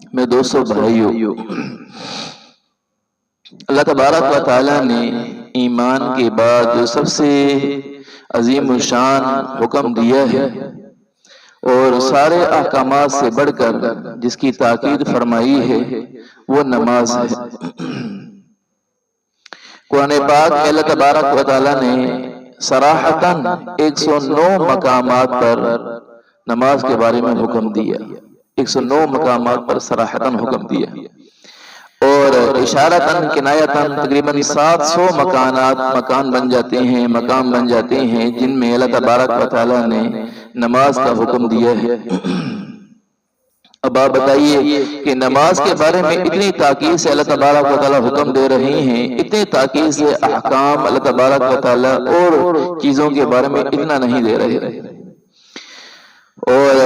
میں دوستو بھائیو، اللہ تبارک و تعالیٰ نے ایمان کے بعد جو سب سے عظیم الشان حکم دیا ہے اور سارے احکامات سے بڑھ کر جس کی تاکید فرمائی ہے وہ نماز ہے۔ قرآن پاک میں اللہ تبارک و تعالیٰ نے صراحتاً 109 مقامات پر نماز کے بارے میں حکم دیا، 109 مقامات پر صراحتاً حکم دیا، اور اشارتاً کنایتاً تقریباً 700 مکان بن جاتے ہیں، مقام بن جاتے ہیں جن میں اللہ تبارک و تعالیٰ نے نماز کا حکم دیا ہے۔ اب آپ بتائیے کہ نماز کے بارے میں اتنی تاکید سے اللہ تبارک و تعالیٰ حکم دے رہے ہیں، اتنی تاکید سے احکام اللہ تبارک و تعالیٰ اور چیزوں کے بارے میں اتنا نہیں دے رہے، اور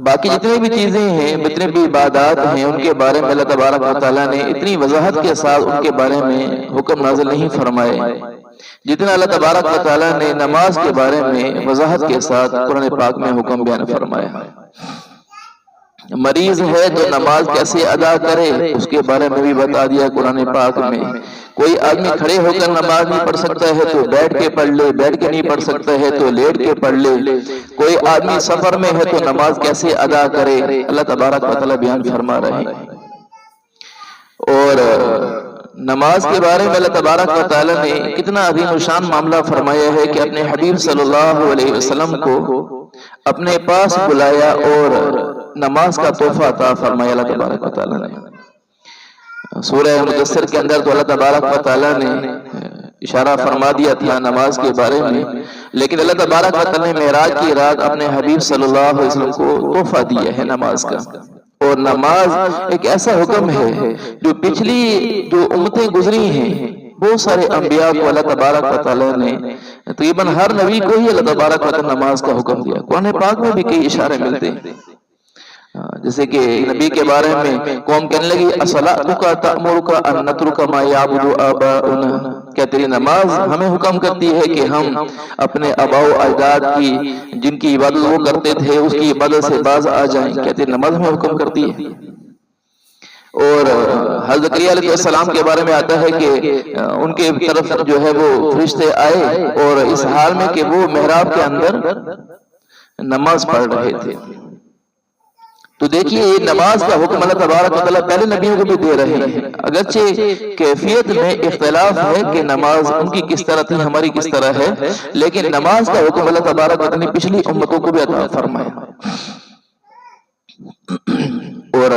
باقی جتنی بھی چیزیں ہیں، جتنے بھی عبادات ہیں، ان کے بارے میں اللہ تبارک و تعالیٰ نے اتنی وضاحت کے ساتھ ان کے بارے میں حکم نازل نہیں فرمائے جتنا اللہ تبارک و تعالیٰ نے نماز کے بارے میں وضاحت کے ساتھ قرآن پاک میں حکم بیان فرمایا۔ مریض ہے تو نماز کیسے ادا کرے اس کے بارے میں بھی بتا دیا قرآن پاک میں۔ کوئی آدمی کھڑے ہو کر نماز نہیں پڑھ سکتا ہے تو بیٹھ کے پڑھ لے، بیٹھ کے نہیں پڑھ سکتا ہے تو لیٹ کے پڑھ لے۔ کوئی آدمی سفر میں ہے تو نماز کیسے ادا کرے اللہ تبارک و تعالیٰ بیان فرما رہے ہیں۔ اور نماز کے بارے میں اللہ تبارک و تعالیٰ نے کتنا عظیم الشان معاملہ فرمایا ہے کہ اپنے حبیب صلی اللہ علیہ وسلم کو اپنے پاس بلایا اور نماز کا تحفہ عطا فرمایا اللہ تبارک و تعالیٰ نے۔ سورہ مدثر کے اندر تو اللہ تبارک و تعالیٰ نے اشارہ فرما دیا تھا نماز کے بارے میں، لیکن اللہ تبارک و تعالیٰ نے معراج کی رات اپنے حبیب صلی اللہ علیہ وسلم کو تحفہ دیا ہے نماز کا۔ اور نماز ایک ایسا حکم ہے جو پچھلی جو امتیں گزری ہیں بہت سارے انبیاء کو اللہ تبارک و تعالیٰ نے تقریباً ہر نبی کو ہی اللہ تبارک و تعالیٰ نماز کا حکم دیا۔ قرآن پاک میں بھی کئی اشارے ملتے ہیں، جیسے کہ نبی کے بارے میں قوم کہنے لگی اصلاتک تأمرک ان نترک ما یعبد آباؤنا، کیا تیری نماز ہمیں حکم کرتی ہے کہ ہم اپنے آباء و اجداد کی جن کی عبادت وہ کرتے تھے اس کی عبادت سے باز آ جائیں؟ کیا تیری نماز ہمیں حکم کرتی ہے؟ اور حضرت زکریا علیہ السلام کے بارے میں آتا ہے کہ ان کے طرف جو ہے وہ فرشتے آئے اور اس حال میں کہ وہ محراب کے اندر نماز پڑھ رہے تھے۔ تو دیکھیے یہ نماز کا حکم اللہ تبارک و تعالیٰ پہلے نبیوں کو بھی دے رہے ہیں، اگرچہ کیفیت میں اختلاف ہے کہ نماز ان کی کس طرح تھی ہماری کس طرح ہے، لیکن نماز کا حکم اللہ تبارک و تعالیٰ نے پچھلی امتوں کو بھی عطا فرمایا۔ اور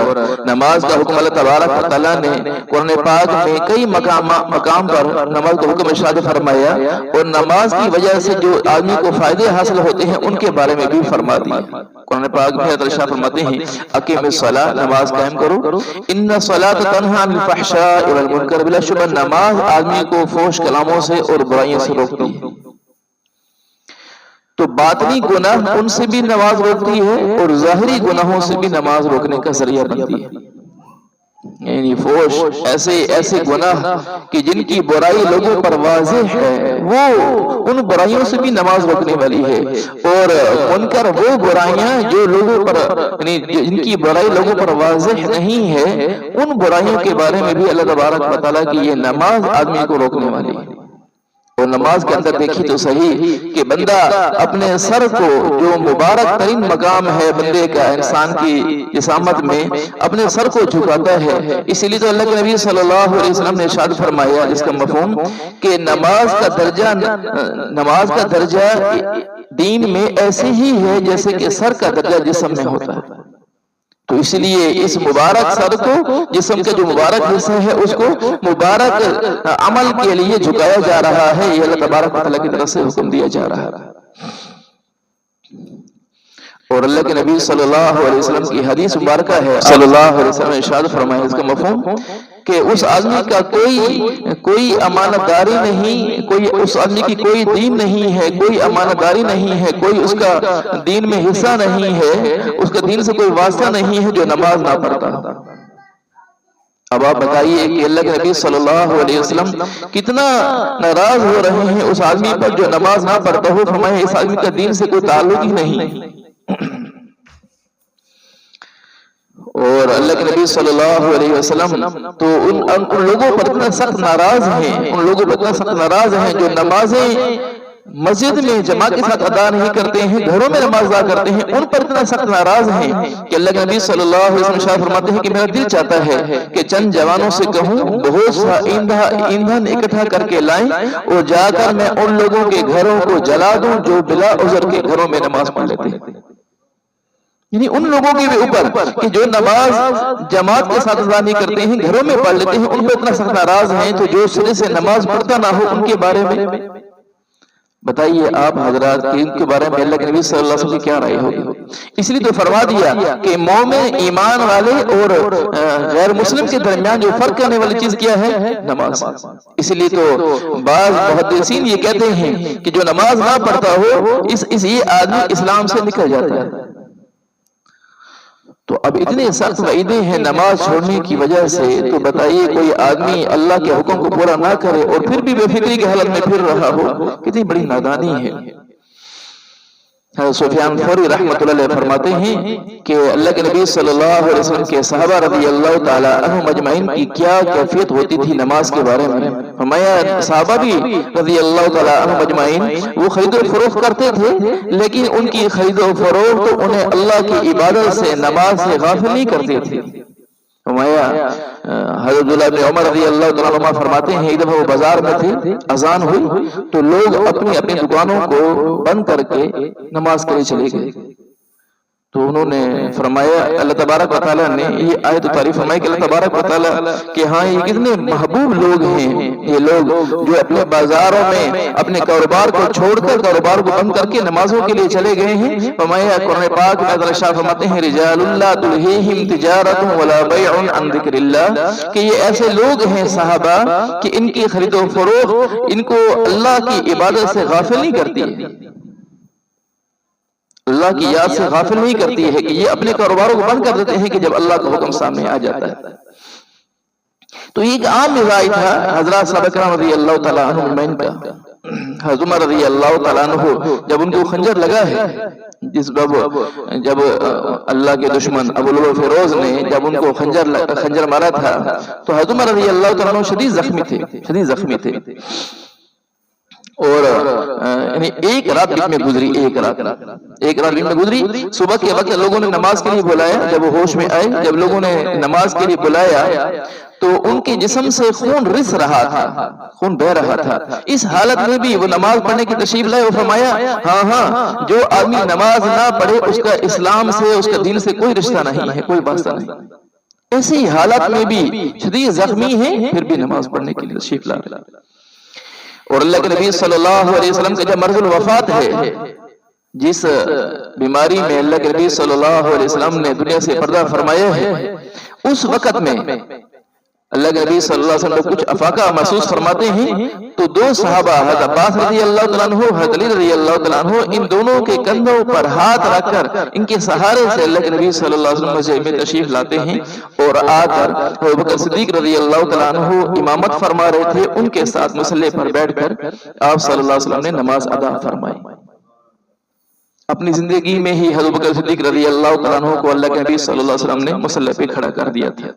نماز کا حکم اللہ تبارک و تعالیٰ نے قرآن پاک میں کئی مقام پر نماز کا حکم ارشاد فرمایا، اور نماز کی وجہ سے جو آدمی کو فائدے حاصل ہوتے ہیں ان کے بارے میں بھی فرما دیا۔ قرآن پاک میں ارشاد فرماتے ہیں اقیم الصلاۃ، نماز قائم کرو، ان الصلاۃ تنہی عن الفحشاء والمنکر، بلا شبہ نماز آدمی کو فحش کلاموں سے اور برائیوں سے روکتی ہے۔ تو باطنی گناہ ان سے بھی نماز روکتی ہے اور ظاہری گناہوں سے بھی نماز روکنے کا ذریعہ بنتی ہے۔ یعنی فحش ایسے گناہ کہ جن کی برائی لوگوں پر واضح ہے وہ ان برائیوں سے بھی نماز روکنے والی ہے، اور منکر وہ برائیاں جو لوگوں پر یعنی جن کی برائی لوگوں پر واضح نہیں ہے ان برائیوں کے بارے میں بھی اللہ تبارک و تعالیٰ کی یہ نماز آدمی کو روکنے والی ہے۔ اور نماز کے اندر دیکھی تو صحیح کہ بندہ اپنے سر کو، جو مبارک ترین مقام ہے بندے کا انسان کی جسامت میں، اپنے سر کو جھکاتا ہے۔ اسی لیے تو اللہ کے نبی صلی اللہ علیہ وسلم نے ارشاد فرمایا جس کا مفہوم کہ نماز کا درجہ دین میں ایسے ہی ہے جیسے کہ سر کا درجہ جسم میں ہوتا ہے۔ تو اس لیے اس مبارک سر کو، جسم کا جو مبارک حصہ ہے اس کو مبارک عمل کے لیے جھکایا جا رہا ہے، یہ اللہ تبارک و تعالیٰ کی طرف سے حکم دیا جا رہا ہے۔ اور اللہ کے نبی صلی اللہ علیہ وسلم کی حدیث مبارکہ ہے، صلی اللہ علیہ وسلم نے ارشاد فرمایا اس کا مفہوم کہ اس آدمی کا کوئی امانت داری نہیں، اس آدمی کی کوئی دین نہیں ہے، کوئی امانت داری نہیں ہے، کوئی اس کا دین میں حصہ نہیں ہے، اس کا دین سے کوئی واسطہ نہیں ہے جو نماز نہ پڑھتا۔ اب آپ بتائیے کہ اللہ کے نبی صلی اللہ علیہ وسلم کتنا ناراض ہو رہے ہیں اس آدمی پر جو نماز نہ پڑھتا ہو، فرمایا اس آدمی کا دین سے کوئی تعلق ہی نہیں۔ اور اللہ اللہ کے نبی صلی اللہ علیہ وسلم تو ان لوگوں پر اتنا سخت ناراض ہیں، ان لوگوں پر اتنا سخت ناراض ہیں جو نمازیں مسجد میں جماعت کے ساتھ ادا نہیں کرتے ہیں، گھروں میں نماز ادا کرتے ہیں، ان پر اتنا سخت ناراض ہیں کہ اللہ کے نبی صلی اللہ علیہ وسلم ارشاد فرماتے ہیں کہ میرا دل چاہتا ہے کہ چند جوانوں سے کہوں بہت سا ایندھن اکٹھا کر کے لائیں اور جا کر میں ان لوگوں کے گھروں کو جلا دوں جو بلا عذر کے گھروں میں نماز پڑھ لیتے ہیں۔ یعنی ان لوگوں کے بھی اوپر کہ جو نماز جماعت کے ساتھ ادا نہیں کرتے ہیں، گھروں میں پڑھ لیتے ہیں، ان پر اتنا سخت ناراض ہیں تو جو سرے سے نماز پڑھتا نہ ہو ان کے بارے میں بتائیے آپ حضرات کہ ان کے بارے میں اللہ کے نبی صلی اللہ علیہ وسلم کی کیا رائے ہوگی؟ اس لیے تو فرما دیا کہ مومن ایمان والے اور غیر مسلم کے درمیان جو فرق کرنے والی چیز کیا ہے؟ نماز۔ اس لیے تو بعض محدثین یہ کہتے ہیں کہ جو نماز نہ پڑھتا ہو یہ آدمی اسلام سے نکل جاتا ہے۔ تو اب اتنے سخت وعیدیں ہیں نماز چھوڑنے کی وجہ سے، تو بتائیے کوئی آدمی اللہ کے حکم کو پورا نہ کرے اور پھر بھی بے فکری کی حالت میں پھر رہا ہو، کتنی بڑی نادانی ہے۔ سفیان ثوری رحمۃ اللہ علیہ فرماتے ہیں کہ اللہ کے نبی صلی اللہ علیہ وسلم کے صحابہ رضی اللہ تعالی عنہم اجمعین کی کیا کیفیت ہوتی تھی نماز کے بارے میں۔ فرمایا صحابہ بھی رضی اللہ تعالی عنہم اجمعین وہ خرید و فروخت کرتے تھے، لیکن ان کی خرید و فروخت انہیں اللہ کی عبادت سے نماز سے غافل نہیں کرتے تھے۔ فرمایا حضرت عبداللہ بن عمر رضی اللہ تعالیٰ عنہ فرماتے ہیں ایک دفعہ وہ بازار میں تھے، اذان ہوئی تو لوگ اپنی اپنی دکانوں کو بند کر کے نماز کے لیے چلے گئے، تو انہوں نے فرمایا اللہ تبارک و تعالیٰ نے یہ آیت اتاری فرمائی کہ اللہ تبارک و تعالیٰ کہ ہاں یہ کتنے محبوب لوگ ہیں، یہ لوگ جو اپنے بازاروں میں اپنے کاروبار کو چھوڑ کر کاروبار کو بند کر کے نمازوں کے لیے چلے گئے ہیں۔ فرمایا قرآن پاک میں اللہ شاہ فرماتے ہیں رجال اللہ تلہیہم تجارت ولا بیع عن ذکر اللہ، کہ یہ ایسے لوگ ہیں صحابہ کہ ان کی خرید و فروخت ان کو اللہ کی عبادت سے غافل نہیں کرتی ہے، اللہ کی یاد سے غافل نہیں کرتی ہے، کہ یہ اپنے کاروباروں کو بند کر دیتے ہیں کہ جب اللہ کا حکم سامنے آ جاتا ہے۔ تو یہ ایک عام مزاج تھا حضرات صحابہ کرام رضی اللہ تعالیٰ عنہ کا۔ حضرت عمر رضی اللہ تعالیٰ عنہ جب ان کو خنجر لگا ہے، جب اللہ کے دشمن ابو لؤلؤ فیروز نے جب ان کو خنجر مارا تھا تو حضرت عمر رضی اللہ تعالیٰ عنہ شدید زخمی تھے، اور یعنی ایک رات بیچ میں گزری، ایک رات بیچ میں گزری۔ صبح کے وقت لوگوں نے نماز کے لیے بلایا، جب وہ ہوش میں آئے، جب لوگوں نے نماز کے لیے بلایا تو ان کے جسم سے خون رس رہا تھا، خون بہ رہا تھا۔ اس حالت میں بھی وہ نماز پڑھنے کی تشریف لائے اور فرمایا ہاں جو آدمی نماز نہ پڑھے اس کا اسلام سے اس کا دین سے کوئی رشتہ نہیں ہے، کوئی واسطہ نہیں۔ ایسی حالت میں بھی شدید زخمی ہیں پھر بھی نماز پڑھنے کے لیے تشریف لا رہے۔ اور اللہ کے نبی صلی اللہ علیہ وسلم کا جب مرض الوفات ہے، جس بیماری میں اللہ کے نبی صلی اللہ علیہ وسلم نے دنیا سے پردہ فرمایا ہے، اس وقت میں اللہ کے نبی صلی اللہ علیہ وسلم کچھ افاقہ محسوس فرماتے ہیں تو دو صحابہ حضرت عباس رضی اللہ تعالیٰ عنہ، حضرت علی رضی اللہ تعالیٰ عنہ، ان دونوں کے کندھوں پر ہاتھ رکھ کر ان کے سہارے سے اللہ کے نبی صلی اللہ علیہ وسلم مسجد میں تشریف لاتے ہیں، اور آ کر ابوبکر صدیق رضی اللہ تعالیٰ عنہ امامت فرما رہے تھے، ان کے ساتھ مصلی پر بیٹھ کر آپ صلی اللہ علیہ وسلم نے نماز ادا فرمائی۔ اپنی زندگی میں ہی حضرت ابوبکر صدیق رضی اللہ تعالیٰ عنہ کو اللہ کے نبی صلی اللہ علیہ وسلم نے مصلی پہ کھڑا کر دیا تھا۔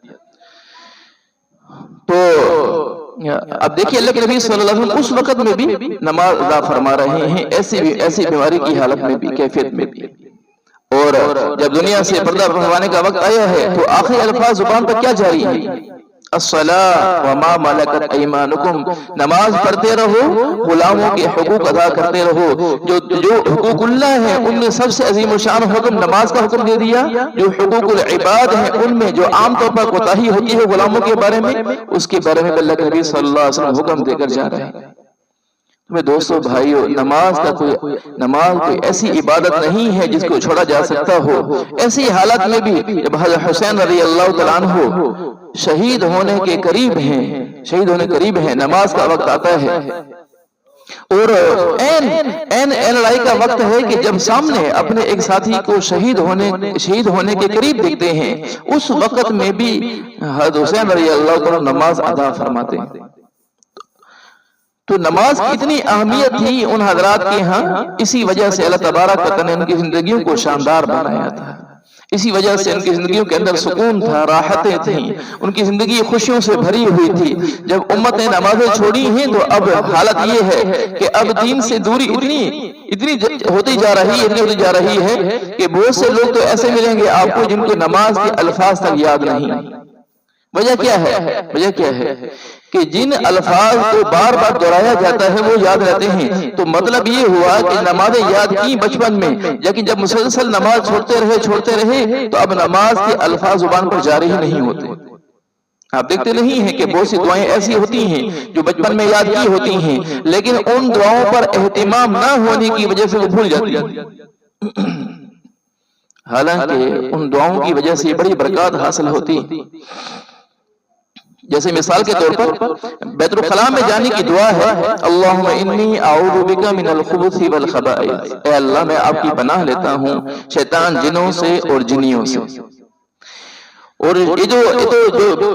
تو اب دیکھیے اللہ کے نبی صلی اللہ علیہ وسلم اس وقت میں بھی نماز ادا فرما رہے ہیں، ایسی بیماری کی حالت میں بھی، کیفیت میں بھی۔ اور جب دنیا سے پردہ فرمانے کا وقت آیا ہے تو آخری الفاظ زبان پر کیا جاری ہے؟ الصلاۃ وما ملکت ایمانکم، نماز پڑھتے رہو، غلاموں کے حقوق ادا کرتے رہو۔ جو حقوق اللہ ہیں ان میں سب سے عظیم الشان حکم نماز کا حکم دے دیا، جو حقوق العباد ہیں ان میں جو عام طور پر کوتاہی ہوتی ہے غلاموں کے بارے میں، اس کے بارے میں اللہ کے نبی صلی اللہ علیہ وسلم حکم دے کر جا رہے ہیں۔ میں دوستو بھائیو، نماز کوئی ایسی عبادت نہیں ہے جس کو چھوڑا جا سکتا ہو۔ ایسی حالت میں بھی جب حضرت حسین رضی اللہ تعالیٰ عنہ شہید ہونے کے قریب ہیں، نماز کا وقت آتا ہے اور این لڑائی کا وقت ہے کہ جب سامنے اپنے ایک ساتھی کو شہید ہونے کے قریب دیکھتے ہیں، اس وقت میں بھی حضرت حسین رضی اللہ تعالیٰ نماز ادا فرماتے ہیں۔ تو نماز کی اتنی اہمیت تھی ان حضرات کے ہاں، اسی وجہ سے اللہ تبارک و تعالیٰ نے ان کی زندگیوں کو شاندار بنایا تھا۔ اسی وجہ سے ان کی زندگیوں کے اندر سکون تھا، راحتیں تھیں، ان کی زندگی خوشیوں سے بھری ہوئی تھی۔ جب امت نے نمازیں چھوڑی ہیں تو اب حالت یہ ہے کہ اب دین سے دوری اتنی ہوتی جا رہی ہے کہ بہت سے لوگ تو ایسے ملیں گے آپ کو جن کو نماز کے الفاظ تک یاد نہیں۔ وجہ کیا ہے کہ جن الفاظ کو بار بار دہرایا جاتا ہے وہ یاد رہتے ہیں۔ تو مطلب یہ ہوا کہ نمازیں یاد کی بچپن میں، لیکن جب مسلسل نماز چھوڑتے رہے تو اب نماز کے الفاظ زبان پر جاری ہی نہیں ہوتے۔ آپ دیکھتے نہیں ہیں کہ بہت سی دعائیں ایسی ہوتی ہیں جو بچپن میں یاد کی ہوتی ہیں، لیکن ان دعاؤں پر اہتمام نہ ہونے کی وجہ سے وہ بھول جاتی ہیں، حالانکہ ان دعاؤں کی وجہ سے بڑی برکات حاصل ہوتی۔ جیسے مثال کے طور پر بیت الخلاء میں جانے کی دعا ہے، اللہم انی اعوذ بک من الخبث والخبائث، اے اللہ میں آپ کی پناہ لیتا ہوں شیطان جنوں سے اور جنیوں سے۔ اور یہ جو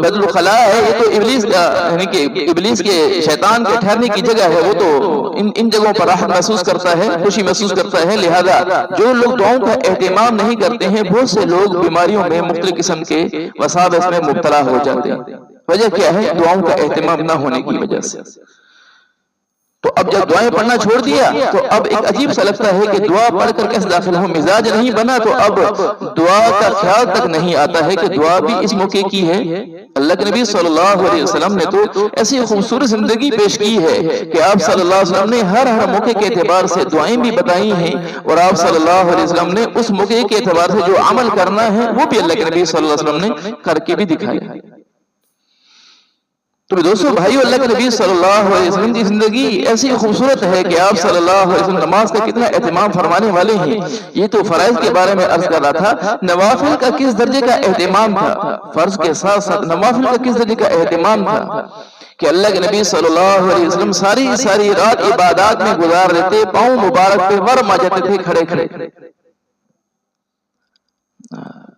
بیت الخلاء ہے یہ تو ابلیس کا، یعنی کہ ابلیس کے شیطان کے ٹھہرنے کی جگہ ہے، وہ تو ان جگہوں پر راحت محسوس کرتا ہے، خوشی محسوس کرتا ہے۔ لہذا جو لوگ دعاؤں کا اہتمام نہیں کرتے ہیں، بہت سے لوگ بیماریوں میں، مختلف قسم کے وساوس میں مبتلا ہو جاتے ہیں۔ وجہ کیا ہے؟ دعاؤں کا اہتمام نہ ہونے کی وجہ سے۔ تو اب جب دعائیں پڑھنا چھوڑ دیا تو اب ایک عجیب سا لگتا ہے کہ دعا پڑھ کر کیسے داخل ہوں، مزاج نہیں بنا تو اب دعا کا خیال تک نہیں آتا ہے کہ دعا بھی اس موقع کی ہے۔ اللہ کے نبی صلی اللہ علیہ وسلم نے تو ایسی خوبصورت زندگی پیش کی ہے کہ آپ صلی اللہ علیہ وسلم نے ہر موقع کے اعتبار سے دعائیں بھی بتائی ہیں، اور آپ صلی اللہ علیہ وسلم نے اس موقع کے اعتبار سے جو عمل کرنا ہے وہ بھی اللہ کے نبی صلی اللہ علیہ وسلم نے کر کے بھی دکھایا۔ تو دوستو بھائیو، اللہ کے نبی صلی اللہ علیہ وسلم کی زندگی ایسی خوبصورت ہے کہ آپ صلی اللہ علیہ وسلم نماز کا کتنا اہتمام فرمانے والے ہیں۔ یہ تو فرائض کے بارے میں عرض کر رہا تھا، نوافل کا کس درجے کا اہتمام تھا، فرض کے ساتھ ساتھ نوافل کا کس درجے کا اہتمام تھا کہ اللہ کے نبی صلی اللہ علیہ وسلم ساری رات عبادات میں گزار دیتے، پاؤں مبارک پہ ورم آ جاتے تھے کھڑے کھڑے۔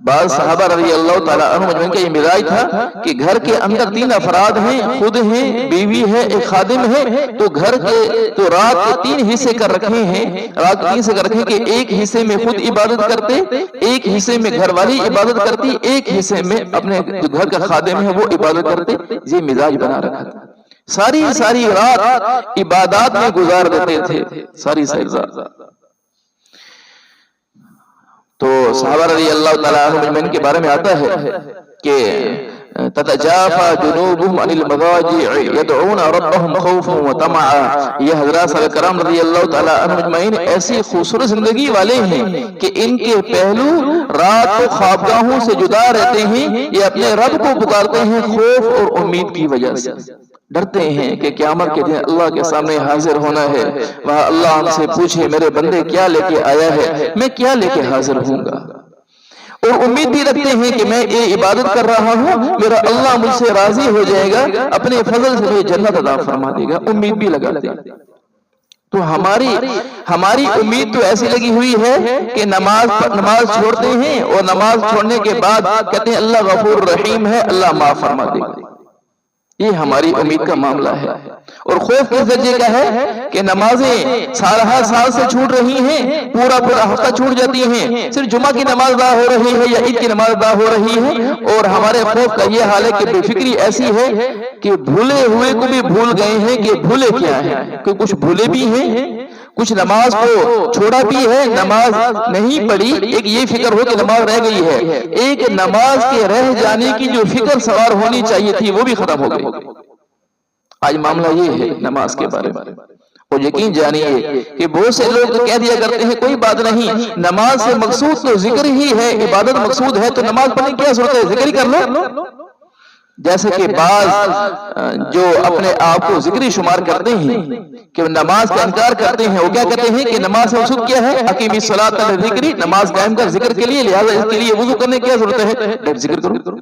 بعض صحابہ رضی اللہ تعالیٰ عنہ مجمعین کا یہ مزاج تھا کہ گھر کے اندر 3 افراد ہیں، خود ہیں، بیوی ہے، ایک خادم ہے، تو گھر کے تو رات کے 3 حصے کر رکھے ہیں، رات 3 حصے کر رکھے کہ ایک حصے میں خود عبادت کرتے، ایک حصے میں گھر والی عبادت کرتی، ایک حصے میں اپنے جو گھر کا خادم ہے وہ عبادت کرتے۔ یہ مزاج بنا رکھا تھا، ساری رات عبادات میں گزار دیتے تھے، ساری رات۔ تو صحابہ رضی اللہ تعالیٰ عنہ مجمعین کے بارے میں آتا ہے کہ تتجافى جنوبهم عن المضاجع يدعون ربهم خوفا وطمعا۔ یہ حضرات صحابہ کرام رضی اللہ تعالیٰ عنہ مجمعین ایسی خوبصورت زندگی والے ہیں کہ ان کے پہلو رات کو خوابگاہوں سے جدا رہتے ہیں، یہ اپنے رب کو پکارتے ہیں خوف اور امید کی وجہ سے، ڈرتے ہیں کہ قیامت کے دن اللہ کے سامنے حاضر ہونا ہے، وہاں اللہ ہم سے پوچھے میرے بندے کیا لے کے آیا ہے، میں کیا لے کے حاضر ہوں گا، اور امید بھی رکھتے ہیں کہ میں یہ عبادت کر رہا ہوں، میرا اللہ مجھ سے راضی ہو جائے گا، اپنے فضل سے مجھے جنت عطا فرما دے گا، امید بھی لگاتے ہیں۔ تو ہماری امید تو ایسی لگی ہوئی ہے کہ نماز چھوڑتے ہیں اور نماز چھوڑنے کے بعد کہتے ہیں اللہ غفور رحیم ہے، اللہ معاف فرما دے گا، یہ ہماری امید کا معاملہ ہے۔ اور خوف کس درجے کا ہے کہ نمازیں سال سے چھوٹ رہی ہیں، پورا ہفتہ چھوٹ جاتی ہیں، صرف جمعہ کی نماز ادا ہو رہی ہے یا عید کی نماز ادا ہو رہی ہے، اور ہمارے خوف کا یہ حال ہے کہ بے فکری ایسی ہے کہ بھولے ہوئے کو بھی بھول گئے ہیں کہ بھولے کیا ہیں، کہ کچھ بھولے بھی ہیں، کچھ نماز کو چھوڑا بھی ہے، نماز نہیں پڑھی، ایک یہ فکر ہو کہ نماز رہ گئی ہے، ایک نماز کے رہ جانے کی جو فکر سوار ہونی چاہیے تھی وہ بھی ختم ہو گئی۔ آج معاملہ یہ ہے نماز کے بارے میں، اور یقین جانیے کہ بہت سے لوگ تو کہہ دیا کرتے ہیں کوئی بات نہیں، نماز سے مقصود تو ذکر ہی ہے، عبادت مقصود ہے تو نماز پڑھنے کی کیا ضرورت ہے، ذکر ہی کر لو۔ جیسے کہ بعض جو اپنے آپ کو ذکری شمار کرتے ہیں کہ نماز کا انکار کرتے ہیں، وہ کیا کہتے ہیں کہ نماز سے مقصود کیا ہے، اقیم الصلاۃ لذکری، نماز قائم کر ذکر کے لیے، لہذا اس کے لیے وضو کرنے کی کیا ضرورت ہے، ذکر کرو۔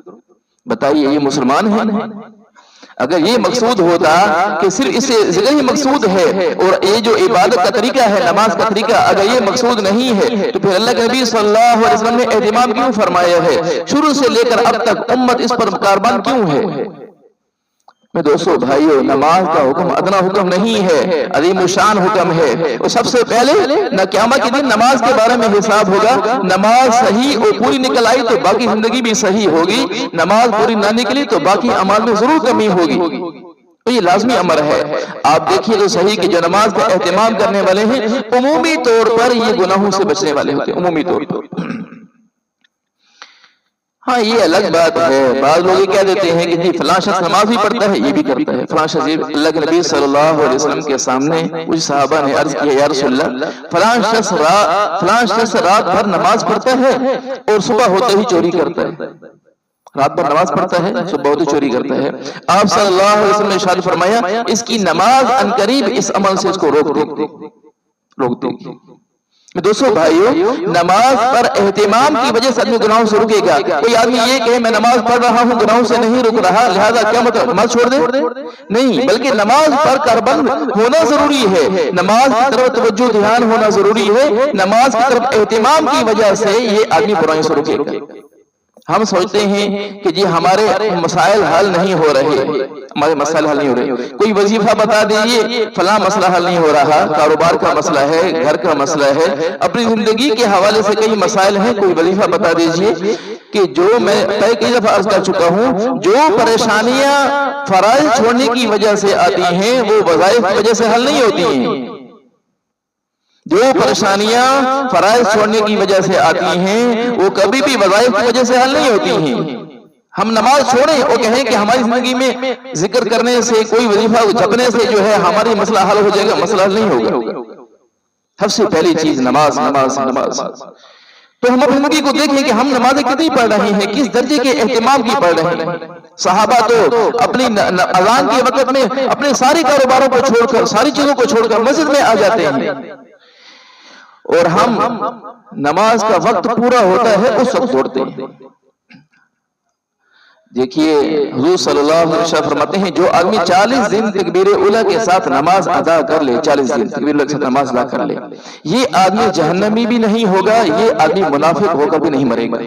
بتائیے یہ مسلمان ہیں؟ اگر یہ مقصود ہوتا کہ صرف اس سے ذکر ہی مقصود ہے اور یہ جو عبادت کا طریقہ ہے، نماز کا طریقہ، اگر یہ مقصود نہیں ہے تو پھر اللہ کے نبی صلی اللہ علیہ وسلم نے اہتمام کیوں فرمایا ہے، شروع سے لے کر اب تک امت اس پر کاربان کیوں ہے؟ میں دوستو بھائیو، نماز کا حکم ادنا حکم نہیں ہے، عظیم الشان حکم ہے۔ اور سب سے پہلے نہ قیامت کے دن نماز کے بارے میں حساب ہوگا، نماز صحیح اور پوری نکل آئی تو باقی زندگی بھی صحیح ہوگی، نماز پوری نہ نکلی تو باقی اعمال میں ضرور کمی ہوگی، تو یہ لازمی امر ہے۔ آپ دیکھیے تو صحیح کہ جو نماز کا اہتمام کرنے والے ہیں عمومی طور پر یہ گناہوں سے بچنے والے ہوتے ہیں، عمومی طور پر۔ ہاں یہ الگ بات ہے، بعض لوگ یہ کہہ دیتے ہیں کہ جی فلاں شخص نماز بھی پڑھتا ہے، یہ بھی کرتا ہے، فلاں شخص، اللہ کے نبی صلی اللہ علیہ وسلم کے سامنے کچھ صحابہ نے عرض کیا یا رسول اللہ فلاں شخص رات بھر نماز پڑھتا ہے اور صبح ہوتے ہی چوری کرتا ہے، رات بھر نماز پڑھتا ہے صبح ہوتے چوری کرتا ہے۔ آپ صلی اللہ علیہ وسلم نے ارشاد فرمایا اس کی نماز عنقریب اس عمل سے اس کو روک دے گی۔ دوستو بھائیو، نماز پر اہتمام کی وجہ سے آدمی گناہوں سے رکے گا۔ کوئی آدمی یہ کہے میں نماز پڑھ رہا ہوں گناہوں سے نہیں رک رہا، لہذا کیا مطلب نماز چھوڑ دے؟ نہیں، بلکہ نماز پر کاربند ہونا ضروری ہے، نماز کی طرف توجہ دھیان ہونا ضروری ہے، نماز کی طرف اہتمام کی وجہ سے یہ آدمی برائیوں سے رکے گا۔ ہم سوچتے ہیں کہ جی ہمارے مسائل حل نہیں ہو رہے، ہمارے مسائل حل نہیں ہو رہے، کوئی وظیفہ بتا دیجئے فلاں مسئلہ حل نہیں ہو رہا، کاروبار کا مسئلہ ہے، گھر کا مسئلہ ہے، اپنی زندگی کے حوالے سے کئی مسائل ہیں، کوئی وظیفہ بتا دیجئے کہ جو میں کئی دفعہ عرض کر چکا ہوں، جو پریشانیاں فرائض چھوڑنے کی وجہ سے آتی ہیں وہ وظائف کی وجہ سے حل نہیں ہوتی ہیں، جو پریشانیاں فرائض چھوڑنے کی وجہ سے آتی ہیں وہ کبھی بھی وظائف کی وجہ سے حل نہیں ہوتی ہیں۔ ہم نماز چھوڑیں اور کہیں کہ ہماری زندگی میں ذکر کرنے سے کوئی وظیفہ جپنے سے جو ہے ہماری مسئلہ حل ہو جائے گا، مسئلہ حل نہیں ہوگا۔ سب سے پہلی چیز نماز۔ تو ہم اپنی زندگی کو دیکھیں کہ ہم نمازیں کتنی پڑھ رہے ہیں، کس درجے کے اہتمام کی پڑھ رہے ہیں۔ صحابہ تو اپنی اذان کے وقت میں اپنے سارے کاروباروں کو چھوڑ کر، ساری چیزوں کو چھوڑ کر مسجد میں آ جاتے ہیں، اور ہم نماز کا وقت پورا ہوتا ہے اس وقت چھوڑتے ہیں۔ دیکھیے حضور صلی اللہ علیہ وسلم فرماتے ہیں جو آدمی 40 دن تکبیر اولیٰ کے ساتھ نماز ادا کر لے، 40 دن تکبیر اولیٰ کے ساتھ نماز ادا کر لے، یہ آدمی جہنمی بھی نہیں ہوگا، یہ آدمی منافق ہو کر بھی نہیں مرے گا۔